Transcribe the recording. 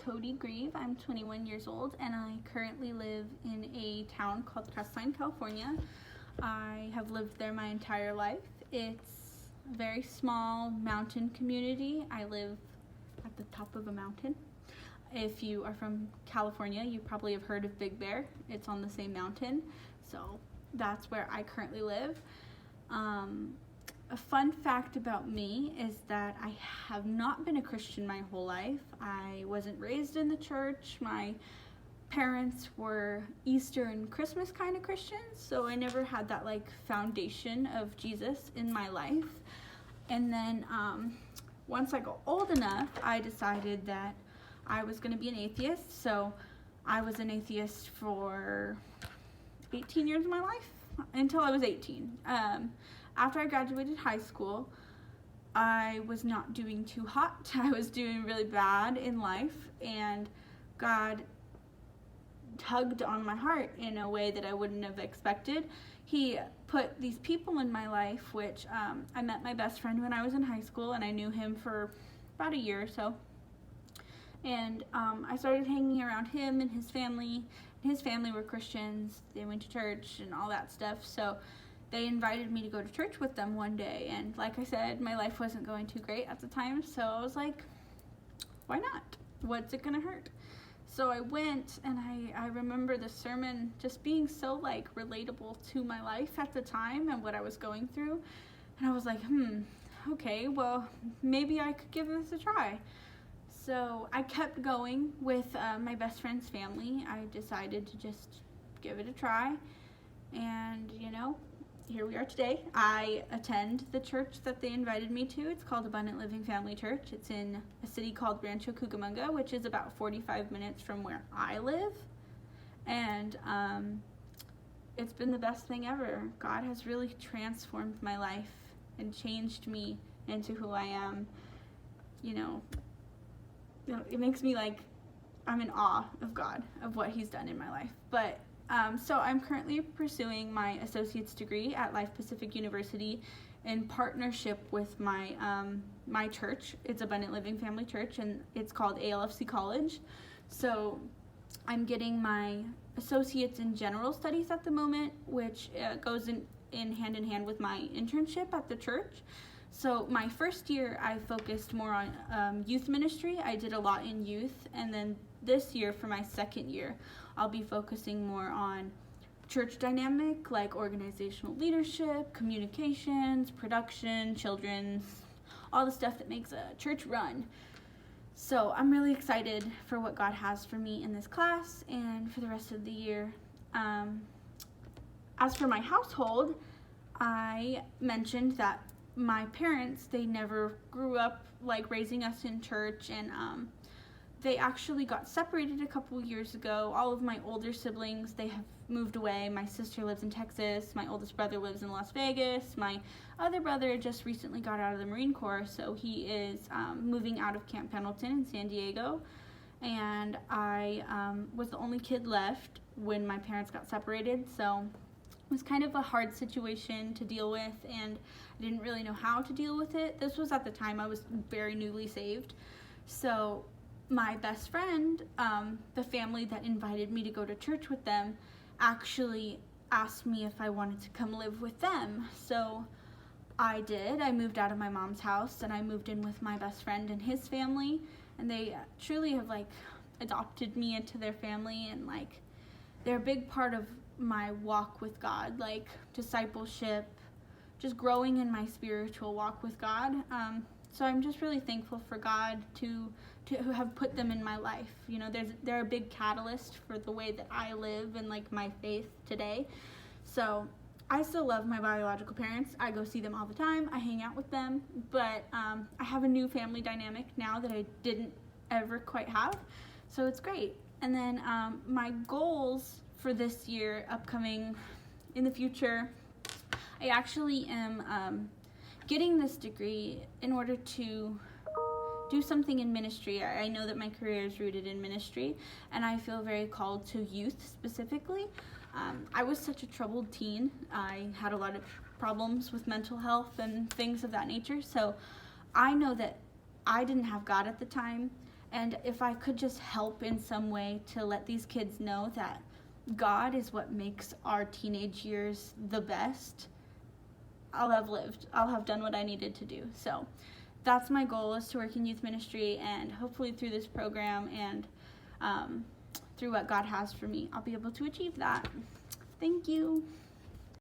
Cody Grieve. I'm 21 years old and I currently live in a town called Crestline, California. I have lived there my entire life. It's a very small mountain community. I live at the top of a mountain. If you are from California, you probably have heard of Big Bear. It's on the same mountain, so that's where I currently live. A fun fact about me is that I have not been a Christian my whole life. I wasn't raised in the church. My parents were Easter and Christmas kind of Christians, so I never had that foundation of Jesus in my life. And then once I got old enough, I decided that I was going to be an atheist. So I was an atheist for 18 years of my life until I was 18. After I graduated high school, I was not doing too hot. I was doing really bad in life, and God tugged on my heart in a way that I wouldn't have expected. He put these people in my life, which I met my best friend when I was in high school, and I knew him for about a year or so. And I started hanging around him and his family. His family were Christians. They went to church and all that stuff. So they invited me to go to church with them one day. And like I said, my life wasn't going too great at the time. So I was like, why not? What's it gonna hurt? So I went, and I remember the sermon just being so relatable to my life at the time and what I was going through. And I was like, okay, well, maybe I could give this a try. So I kept going with my best friend's family. I decided to just give it a try. And, here we are today. I attend the church that they invited me to. It's called Abundant Living Family Church. It's in a city called Rancho Cucamonga, which is about 45 minutes from where I live. And it's been the best thing ever. God has really transformed my life and changed me into who I am. It makes me I'm in awe of God, of what He's done in my life. But so I'm currently pursuing my associate's degree at Life Pacific University in partnership with my my church. It's Abundant Living Family Church, and it's called ALFC College. So I'm getting my associate's in general studies at the moment, which goes in hand with my internship at the church. So my first year, I focused more on youth ministry. I did a lot in youth, and then this year, for my second year, I'll be focusing more on church dynamic, like organizational leadership, communications, production, children's, all the stuff that makes a church run. So I'm really excited for what God has for me in this class and for the rest of the year. As for my household, I mentioned that my parents, they never grew up raising us in church, and they actually got separated a couple years ago. All of my older siblings, they have moved away. My sister lives in Texas. My oldest brother lives in Las Vegas. My other brother just recently got out of the Marine Corps, so he is moving out of Camp Pendleton in San Diego. And I was the only kid left when my parents got separated, so it was kind of a hard situation to deal with, and I didn't really know how to deal with it. This was at the time I was very newly saved. So my best friend, the family that invited me to go to church with them, actually asked me if I wanted to come live with them. So I did. I moved out of my mom's house, and I moved in with my best friend and his family, and they truly have adopted me into their family, and they're a big part of my walk with God, discipleship, just growing in my spiritual walk with God. So I'm just really thankful for God to have put them in my life. They're a big catalyst for the way that I live and my faith today. So I still love my biological parents. I go see them all the time. I hang out with them, but I have a new family dynamic now that I didn't ever quite have. So it's great. And then my goals for this year, upcoming in the future, I actually am getting this degree in order to do something in ministry. I know that my career is rooted in ministry, and I feel very called to youth specifically. I was such a troubled teen. I had a lot of problems with mental health and things of that nature, so I know that I didn't have God at the time, And if I could just help in some way to let these kids know that God is what makes our teenage years the best, I'll have lived. I'll have done what I needed to do. So that's my goal, is to work in youth ministry, and hopefully through this program and through what God has for me, I'll be able to achieve that. Thank you.